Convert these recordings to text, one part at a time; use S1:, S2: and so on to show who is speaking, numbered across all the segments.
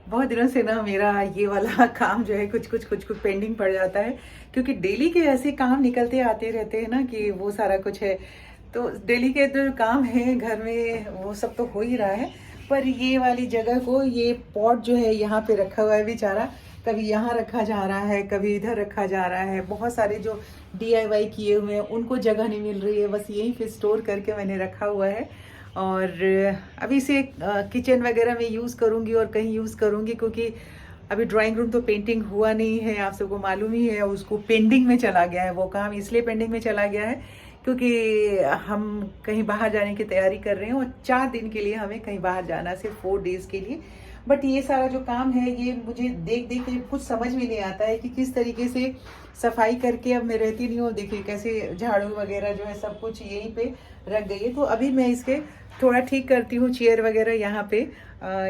S1: बहुत दिनों से ना मेरा ये वाला काम जो है कुछ पेंडिंग पड़ जाता है, क्योंकि डेली के ऐसे काम निकलते आते रहते हैं ना कि वो सारा कुछ है। तो डेली के जो काम है घर में वो सब तो हो ही रहा है, पर ये वाली जगह को, ये पॉट जो है यहाँ पे रखा हुआ है बेचारा, कभी यहाँ रखा जा रहा है कभी इधर रखा जा रहा है। बहुत सारे जो DIY किए हुए हैं उनको जगह नहीं मिल रही है, बस यहीं पे स्टोर करके मैंने रखा हुआ है। और अभी इसे किचन वगैरह में यूज़ करूँगी और कहीं यूज़ करूँगी, क्योंकि अभी ड्राइंग रूम तो पेंटिंग हुआ नहीं है, आप सबको मालूम ही है। उसको पेंडिंग में चला गया है, वो काम इसलिए पेंडिंग में चला गया है क्योंकि हम कहीं बाहर जाने की तैयारी कर रहे हैं और 4 दिन के लिए हमें कहीं बाहर जाना है, सिर्फ 4 डेज के लिए। बट ये सारा जो काम है ये मुझे देख देख के कुछ समझ में नहीं आता है कि किस तरीके से सफाई करके, अब मैं रहती नहीं हूँ, देखिए कैसे झाड़ू वगैरह जो है सब कुछ यहीं पे रख गई है। तो अभी मैं इसके थोड़ा ठीक करती हूँ, चेयर वगैरह यहाँ पे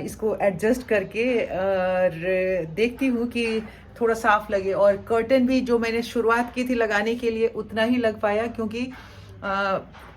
S1: इसको एडजस्ट करके, और देखती हूँ कि थोड़ा साफ लगे। और कर्टन भी जो मैंने शुरुआत की थी लगाने के लिए उतना ही लग पाया, क्योंकि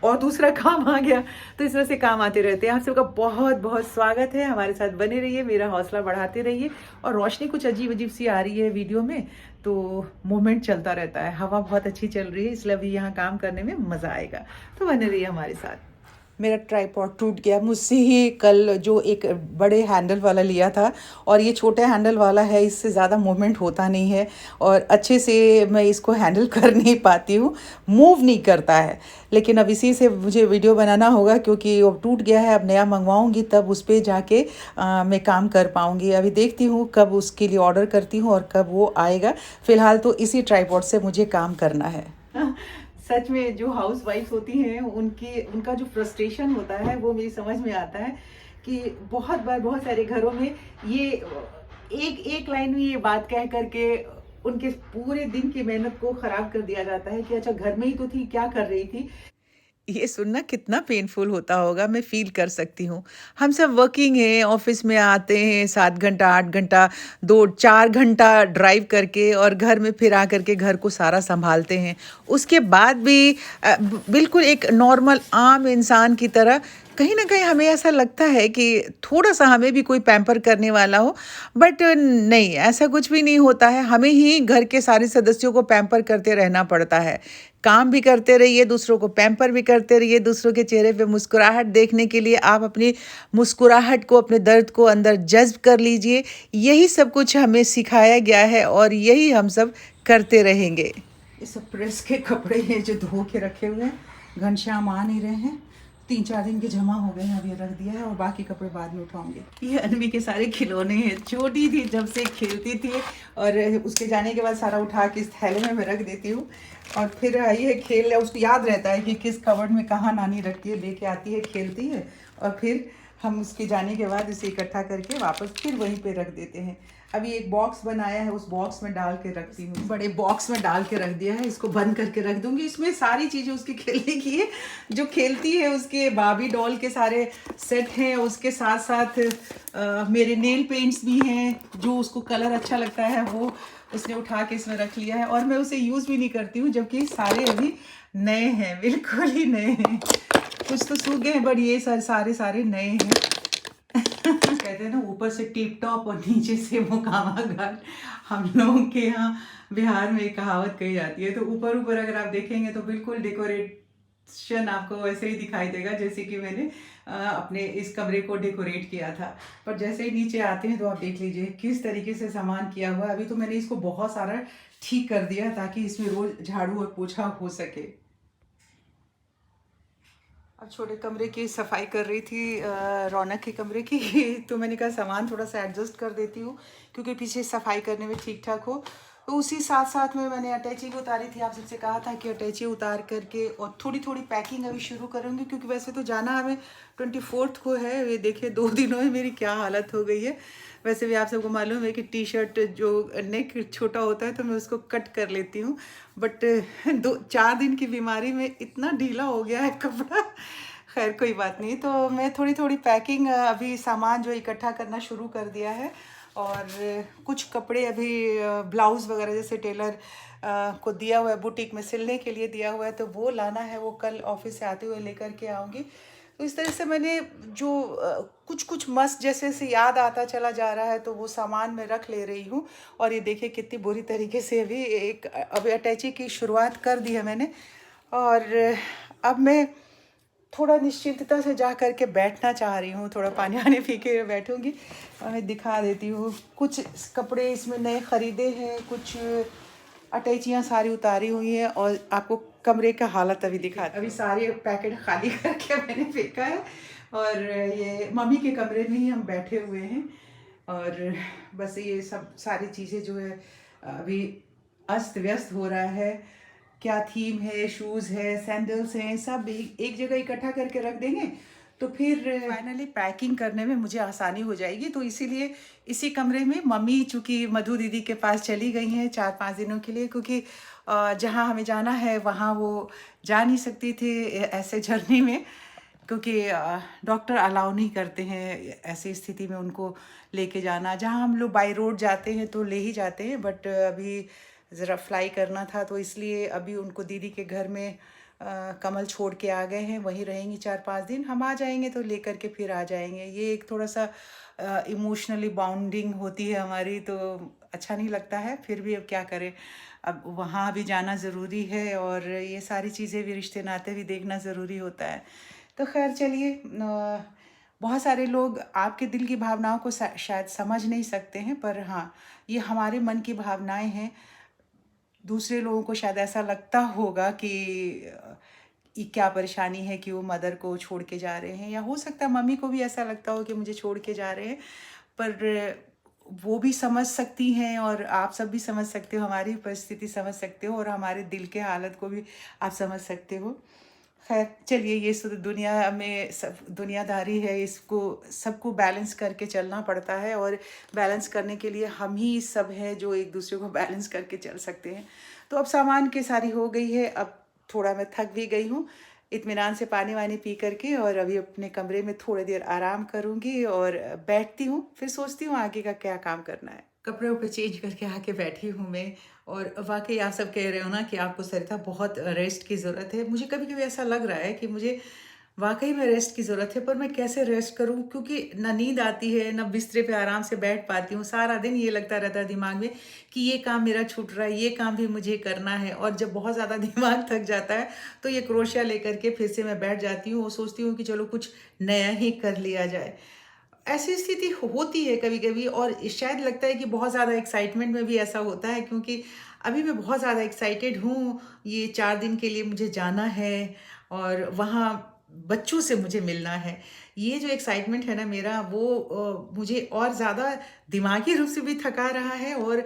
S1: और दूसरा काम आ गया। तो इस वजह से काम आते रहते हैं। आप सबका बहुत बहुत स्वागत है, हमारे साथ बने रहिए, मेरा हौसला बढ़ाते रहिए। और रोशनी कुछ अजीब अजीब सी आ रही है वीडियो में, तो मूवमेंट चलता रहता है, हवा बहुत अच्छी चल रही है, इसलिए अभी यहाँ काम करने में मज़ा आएगा। तो बने रहिए हमारे साथ। मेरा ट्राइपॉड टूट गया मुझसे ही कल, जो एक बड़े हैंडल वाला लिया था, और ये छोटे हैंडल वाला है, इससे ज़्यादा मूवमेंट होता नहीं है और अच्छे से मैं इसको हैंडल कर नहीं पाती हूँ, मूव नहीं करता है। लेकिन अब इसी से मुझे वीडियो बनाना होगा, क्योंकि वो टूट गया है, अब नया मंगवाऊँगी तब उस पर जाके मैं काम कर पाऊँगी। अभी देखती हूँ कब उसके लिए ऑर्डर करती हूँ और कब वो आएगा। फ़िलहाल तो इसी ट्राइपॉड से मुझे काम करना है। सच में जो हाउस वाइफ होती हैं उनका जो फ्रस्ट्रेशन होता है वो मेरी समझ में आता है, कि बहुत बार बहुत सारे घरों में ये एक एक लाइन में ये बात कह करके उनके पूरे दिन की मेहनत को खराब कर दिया जाता है कि अच्छा घर में ही तो थी, क्या कर रही थी। ये सुनना कितना पेनफुल होता होगा, मैं फ़ील कर सकती हूँ। हम सब वर्किंग हैं, ऑफ़िस में आते हैं 7 घंटा, 8 घंटा, 2-4 घंटा ड्राइव करके, और घर में फिर आ कर के घर को सारा सँभालते हैं। उसके बाद भी बिल्कुल एक नॉर्मल आम इंसान की तरह कहीं न कहीं हमें ऐसा लगता है कि थोड़ा-सा हमें भी कोई पैम्पर करने वाला हो। बट नहीं, ऐसा कुछ भी नहीं होता है। हमें ही घर के सारे सदस्यों को पैम्पर करते रहना पड़ता है। काम भी करते रहिए, दूसरों को पैम्पर भी करते रहिए, दूसरों के चेहरे पे मुस्कुराहट देखने के लिए आप अपनी मुस्कुराहट को, अपने दर्द को अंदर जज़्ब कर लीजिए। यही सब कुछ हमें सिखाया गया है और यही हम सब करते रहेंगे। ये सब प्रेस के कपड़े हैं जो धो के रखे हुए हैं, घनश्याम आ नहीं रहे हैं, 3-4 दिन के जमा हो गए हैं, अब ये रख दिया है और बाकी कपड़े बाद में उठाऊंगे। ये अनवी के सारे खिलौने हैं, छोटी थी जब से खेलती थी, और उसके जाने के बाद सारा उठा के इस थैले में मैं रख देती हूँ, और फिर ये खेल, उसको याद रहता है कि किस कवर्ड में कहाँ नानी रखती है, लेके आती है, खेलती है, और फिर हम उसके जाने के बाद इसे इकट्ठा करके वापस फिर वहीं पे रख देते हैं। अभी एक बॉक्स बनाया है, उस बॉक्स में डाल के रखती हूँ, बड़े बॉक्स में डाल के रख दिया है, इसको बंद करके रख दूंगी। इसमें सारी चीज़ें उसके खेलने की है, जो खेलती है उसके बाबी डॉल के सारे सेट हैं, उसके साथ साथ मेरे नेल पेंट्स भी हैं, जो उसको कलर अच्छा लगता है वो उसने उठा के इसमें रख लिया है, और मैं उसे यूज़ भी नहीं करती हूँ, जबकि सारे अभी नए हैं, बिल्कुल ही नए हैं। कुछ तो सूख गए हैं, बट ये सारे नए हैं। कहते हैं ना, ऊपर से टिप टॉप और नीचे से मुकामा घर। हम लोगों के यहाँ बिहार में एक कहावत कही जाती है। तो ऊपर ऊपर अगर आप देखेंगे तो बिल्कुल डेकोरेशन आपको वैसे ही दिखाई देगा जैसे कि मैंने अपने इस कमरे को डेकोरेट किया था। पर जैसे ही नीचे आते हैं तो आप देख लीजिए किस तरीके से सामान किया हुआ है। अभी तो मैंने इसको बहुत सारा ठीक कर दिया ताकि इसमें रोज झाड़ू और पोछा हो सके। अब छोटे कमरे की सफाई कर रही थी, रौनक के कमरे की तो मैंने कहा सामान थोड़ा सा एडजस्ट कर देती हूँ, क्योंकि पीछे सफाई करने में ठीक ठाक हो। तो उसी साथ साथ में मैंने अटैची को उतारी थी, आप सबसे कहा था कि अटैची उतार करके और थोड़ी थोड़ी पैकिंग अभी शुरू करूँगी, क्योंकि वैसे तो जाना हमें 24 को है। ये देखिए 2 दिनों में मेरी क्या हालत हो गई है। वैसे भी आप सबको मालूम है कि टी शर्ट जो नेक छोटा होता है तो मैं उसको कट कर लेती हूँ, बट 2-4 दिन की बीमारी में इतना ढीला हो गया है कपड़ा। खैर कोई बात नहीं। तो मैं थोड़ी थोड़ी पैकिंग, अभी सामान जो इकट्ठा करना शुरू कर दिया है, और कुछ कपड़े अभी ब्लाउज़ वगैरह जैसे टेलर को दिया हुआ है, बुटीक में सिलने के लिए दिया हुआ है, तो वो लाना है, वो कल ऑफिस से आते हुए लेकर के आऊँगी। तो इस तरह से मैंने जो कुछ कुछ मस्त जैसे से याद आता चला जा रहा है, तो वो सामान मैं रख ले रही हूँ। और ये देखिए कितनी बुरी तरीके से अभी अटैची की शुरुआत कर दी है मैंने। और अब मैं थोड़ा निश्चिंतता से जा कर के बैठना चाह रही हूँ, थोड़ा पानी वानी पी के बैठूँगी। और मैं दिखा देती हूँ, कुछ कपड़े इसमें नए ख़रीदे हैं, कुछ अटैचियाँ सारी उतारी हुई हैं, और आपको कमरे का हालत अभी दिखाती हूँ। अभी सारे पैकेट खाली करके मैंने फेंका है, और ये मम्मी के कमरे में ही हम बैठे हुए हैं। और बस ये सब सारी चीज़ें जो है अभी अस्त व्यस्त हो रहा है। क्या थीम है, शूज़ है, सैंडल्स हैं, सब एक जगह इकट्ठा करके रख देंगे, तो फिर फाइनली पैकिंग करने में मुझे आसानी हो जाएगी। तो इसीलिए इसी कमरे में मम्मी चूँकि मधु दीदी के पास चली गई हैं 4-5 दिनों के लिए, क्योंकि जहाँ हमें जाना है वहाँ वो जा नहीं सकती थी ऐसे जर्नी में, क्योंकि डॉक्टर अलाउ नहीं करते हैं ऐसी स्थिति में उनको लेके जाना। जहाँ हम लोग बाई रोड जाते हैं तो ले ही जाते हैं, बट अभी ज़रा फ्लाई करना था, तो इसलिए अभी उनको दीदी के घर में कमल छोड़ के आ गए हैं, वहीं रहेंगी 4-5 दिन। हम आ जाएंगे तो लेकर के फिर आ जाएंगे। ये एक थोड़ा सा इमोशनली बाउंडिंग होती है हमारी, तो अच्छा नहीं लगता है, फिर भी अब क्या करें। अब वहाँ भी जाना ज़रूरी है, और ये सारी चीज़ें भी, रिश्ते नाते भी देखना ज़रूरी होता है। तो खैर चलिए, बहुत सारे लोग आपके दिल की भावनाओं को शायद समझ नहीं सकते हैं, पर हाँ, ये हमारे मन की भावनाएं हैं। दूसरे लोगों को शायद ऐसा लगता होगा कि ये क्या परेशानी है कि वो मदर को छोड़ के जा रहे हैं, या हो सकता है मम्मी को भी ऐसा लगता हो कि मुझे छोड़ के जा रहे हैं। पर वो भी समझ सकती हैं, और आप सब भी समझ सकते हो, हमारी परिस्थिति समझ सकते हो, और हमारे दिल के हालत को भी आप समझ सकते हो। खैर चलिए, ये सब दुनिया में सब दुनियादारी है, इसको सबको बैलेंस करके चलना पड़ता है, और बैलेंस करने के लिए हम ही सब हैं जो एक दूसरे को बैलेंस करके चल सकते हैं। तो अब सामान की सारी हो गई है, अब थोड़ा मैं थक भी गई हूँ, इत्मीनान से पानी वानी पी करके, और अभी अपने कमरे में थोड़ी देर आराम करूँगी और बैठती हूँ, फिर सोचती हूँ आगे का क्या काम करना है। कपड़े उपड़े चेंज करके आके बैठी हूँ मैं। और वाकई आप सब कह रहे हो ना कि आपको सरिता बहुत रेस्ट की ज़रूरत है। मुझे कभी कभी ऐसा लग रहा है कि मुझे वाकई में रेस्ट की ज़रूरत है, पर मैं कैसे रेस्ट करूं, क्योंकि ना नींद आती है, ना बिस्तर पे आराम से बैठ पाती हूँ। सारा दिन ये लगता रहता है दिमाग में कि ये काम मेरा छूट रहा है, ये काम भी मुझे करना है। और जब बहुत ज़्यादा दिमाग थक जाता है तो ये क्रोशिया लेकर के फिर से मैं बैठ जाती हूँ और सोचती हूँ कि चलो कुछ नया ही कर लिया जाए। ऐसी स्थिति होती है कभी कभी, और शायद लगता है कि बहुत ज़्यादा एक्साइटमेंट में भी ऐसा होता है, क्योंकि अभी मैं बहुत ज़्यादा एक्साइटेड हूँ। ये 4 दिन के लिए मुझे जाना है, और वहाँ बच्चों से मुझे मिलना है। ये जो एक्साइटमेंट है ना मेरा, वो मुझे और ज़्यादा दिमागी रूप से भी थका रहा है, और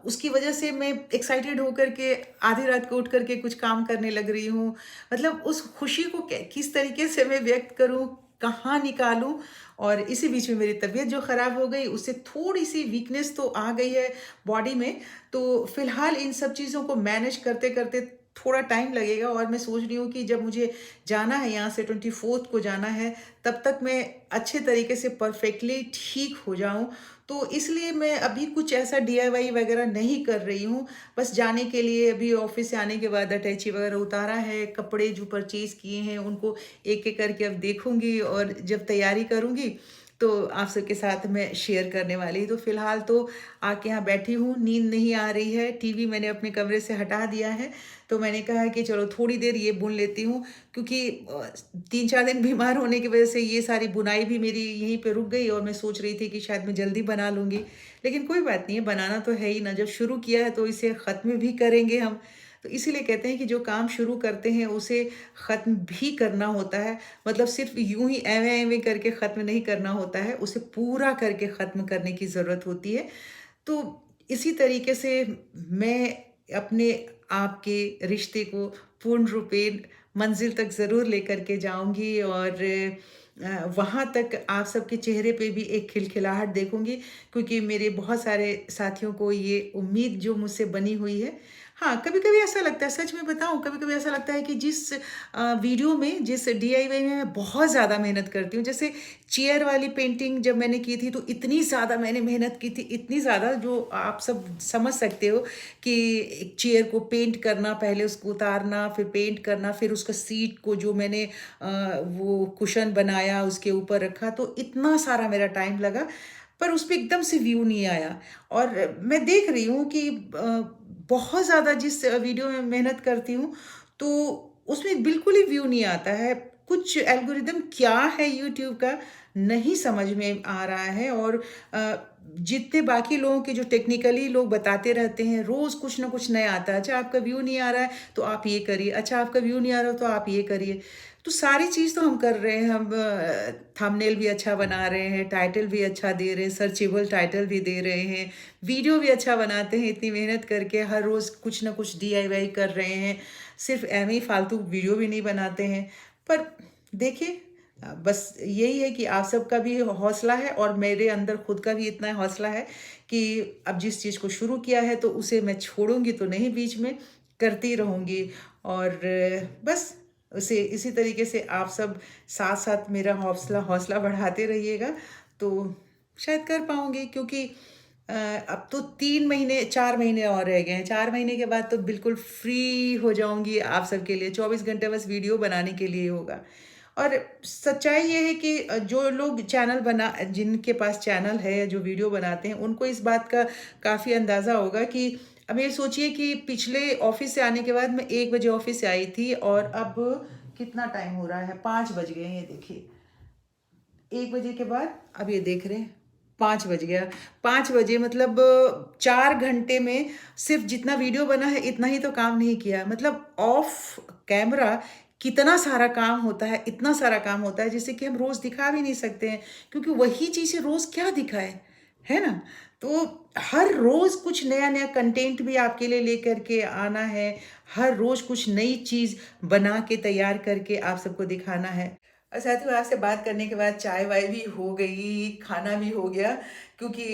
S1: उसकी वजह से मैं एक्साइटेड होकर के आधी रात को उठ करके कुछ काम करने लग रही हूँ। मतलब उस खुशी को किस तरीके से मैं व्यक्त करूँ, कहाँ निकालूं। और इसी बीच में मेरी तबीयत जो ख़राब हो गई, उससे थोड़ी सी वीकनेस तो आ गई है बॉडी में। तो फिलहाल इन सब चीज़ों को मैनेज करते करते थोड़ा टाइम लगेगा, और मैं सोच रही हूँ कि जब मुझे जाना है, यहाँ से 24 को जाना है, तब तक मैं अच्छे तरीके से परफेक्टली ठीक हो जाऊँ। तो इसलिए मैं अभी कुछ ऐसा डीआईवाई वगैरह नहीं कर रही हूँ। बस जाने के लिए अभी ऑफिस से आने के बाद अटैची वगैरह उतारा है, कपड़े जो परचेज़ किए हैं उनको एक एक करके अब देखूंगी, और जब तैयारी करूंगी तो आप सबके साथ मैं शेयर करने वाली। तो फिलहाल तो आके यहाँ बैठी हूँ, नींद नहीं आ रही है। टीवी मैंने अपने कमरे से हटा दिया है, तो मैंने कहा कि चलो थोड़ी देर ये बुन लेती हूँ, क्योंकि 3-4 दिन बीमार होने की वजह से ये सारी बुनाई भी मेरी यहीं पे रुक गई, और मैं सोच रही थी कि शायद मैं जल्दी बना लूँगी। लेकिन कोई बात नहीं है, बनाना तो है ही ना, जब शुरू किया है तो इसे ख़त्म भी करेंगे हम। तो इसीलिए कहते हैं कि जो काम शुरू करते हैं उसे ख़त्म भी करना होता है। मतलब सिर्फ यूं ही एवें एवें करके ख़त्म नहीं करना होता है, उसे पूरा करके ख़त्म करने की ज़रूरत होती है। तो इसी तरीके से मैं अपने आप के रिश्ते को पूर्ण रूपेण मंजिल तक ज़रूर लेकर के जाऊंगी, और वहाँ तक आप सबके चेहरे पे भी एक खिलखिलाहट देखूंगी, क्योंकि मेरे बहुत सारे साथियों को ये उम्मीद जो मुझसे बनी हुई है, हाँ, कभी-कभी ऐसा लगता है, सच में बताऊँ, कभी-कभी ऐसा लगता है कि जिस वीडियो में, जिस डीआईवाई में मैं बहुत ज़्यादा मेहनत करती हूँ, जैसे चेयर वाली पेंटिंग जब मैंने की थी, तो इतनी ज़्यादा मैंने मेहनत की थी, इतनी ज़्यादा जो आप सब समझ सकते हो कि एक चेयर को पेंट करना, पहले उसको उतारना, फिर पेंट करना, फिर उसका सीट को जो मैंने वो कुशन बनाया, उसके ऊपर रखा, तो इतना सारा मेरा टाइम लगा, पर उसपे एकदम से व्यू नहीं आया। और मैं देख रही हूँ कि बहुत ज़्यादा जिस वीडियो में मेहनत करती हूँ, तो उसमें बिल्कुल ही व्यू नहीं आता है। कुछ एल्गोरिदम क्या है यूट्यूब का, नहीं समझ में आ रहा है। और जितने बाकी लोगों के जो टेक्निकली लोग बताते रहते हैं, रोज़ कुछ ना कुछ नया आता है। अच्छा, आपका व्यू नहीं आ रहा है, तो आप ये करिए। अच्छा, आपका व्यू नहीं आ रहा, तो आप ये करिए। तो सारी चीज़ तो हम कर रहे हैं, हम थंबनेल भी अच्छा बना रहे हैं, टाइटल भी अच्छा दे रहे हैं, सर्चेबल टाइटल भी दे रहे हैं, वीडियो भी अच्छा बनाते हैं, इतनी मेहनत करके हर रोज़ कुछ ना कुछ डीआईवाई कर रहे हैं, सिर्फ ऐਵੇਂ ही फालतू वीडियो भी नहीं बनाते हैं। पर देखिए, बस यही है कि आप सबका भी हौसला है और मेरे अंदर खुद का भी इतना हौसला है कि अब जिस चीज़ को शुरू किया है तो उसे मैं छोड़ूंगी तो नहीं, बीच में करती रहूंगी। और बस उसे इसी तरीके से आप सब साथ साथ मेरा हौसला हौसला बढ़ाते रहिएगा, तो शायद कर पाऊंगी। क्योंकि अब तो 3 महीने 4 महीने और रह गए हैं, 4 महीने के बाद तो बिल्कुल फ्री हो जाऊंगी आप सबके लिए, 24 घंटे बस वीडियो बनाने के लिए होगा। और सच्चाई ये है कि जो लोग चैनल बना जिनके पास चैनल है, जो वीडियो बनाते हैं, उनको इस बात का काफ़ी अंदाज़ा होगा कि अब ये सोचिए कि पिछले ऑफिस से आने के बाद मैं 1 बजे ऑफिस से आई थी, और अब कितना टाइम हो रहा है, 5 बज गए हैं, ये देखिए। 1 बजे के बाद अब ये देख रहे हैं 5 बज गया। 5 बजे मतलब 4 घंटे में सिर्फ जितना वीडियो बना है इतना ही तो काम नहीं किया। मतलब ऑफ कैमरा कितना सारा काम होता है, इतना सारा काम होता है जिसे कि हम रोज दिखा भी नहीं सकते हैं, क्योंकि वही चीज़ें रोज क्या दिखाए, है ना। तो हर रोज कुछ नया नया कंटेंट भी आपके लिए लेकर के आना है, हर रोज कुछ नई चीज़ बना के तैयार करके आप सबको दिखाना है। और साथियों, आपसे बात करने के बाद चाय वाय भी हो गई, खाना भी हो गया। क्योंकि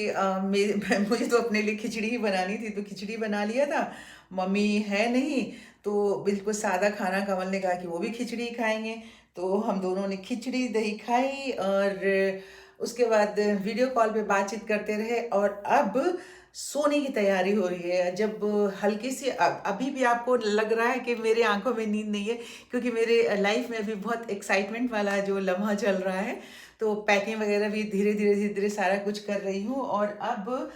S1: मुझे तो अपने लिए खिचड़ी ही बनानी थी, तो खिचड़ी बना लिया था। मम्मी है नहीं, तो बिल्कुल सादा खाना, कमल ने कहा कि वो भी खिचड़ी ही खाएंगे, तो हम दोनों ने खिचड़ी दही खाई। और उसके बाद वीडियो कॉल पे बातचीत करते रहे, और अब सोने की तैयारी हो रही है। जब हल्की सी अभी भी आपको लग रहा है कि मेरे आंखों में नींद नहीं है, क्योंकि मेरे लाइफ में अभी बहुत एक्साइटमेंट वाला जो लम्हा चल रहा है, तो पैकिंग वगैरह भी धीरे धीरे सारा कुछ कर रही हूँ। और अब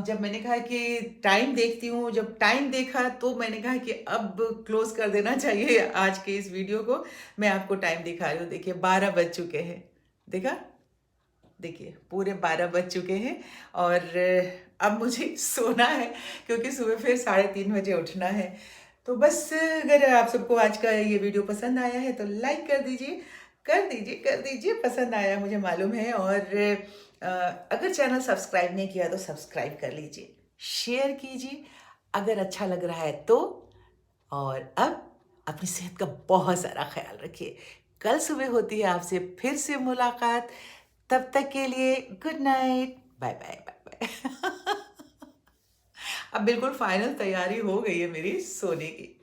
S1: जब मैंने कहा कि टाइम देखती हूँ, जब टाइम देखा तो मैंने कहा कि अब क्लोज कर देना चाहिए आज के इस वीडियो को। मैं आपको टाइम दिखा रही हूँ, देखिए 12 बज चुके हैं। देखा, देखिए पूरे 12 बज चुके हैं। और अब मुझे सोना है, क्योंकि सुबह फिर 3:30 बजे उठना है। तो बस अगर आप सबको आज का ये वीडियो पसंद आया है तो लाइक कर दीजिए, कर दीजिए, कर दीजिए। पसंद आया मुझे मालूम है। और अगर चैनल सब्सक्राइब नहीं किया तो सब्सक्राइब कर लीजिए, शेयर कीजिए अगर अच्छा लग रहा है तो। और अब अपनी सेहत का बहुत सारा ख्याल रखिए। कल सुबह होती है आपसे फिर से मुलाकात। तब तक के लिए good night, bye bye bye bye. अब बिल्कुल फाइनल तैयारी हो गई है मेरी सोने की।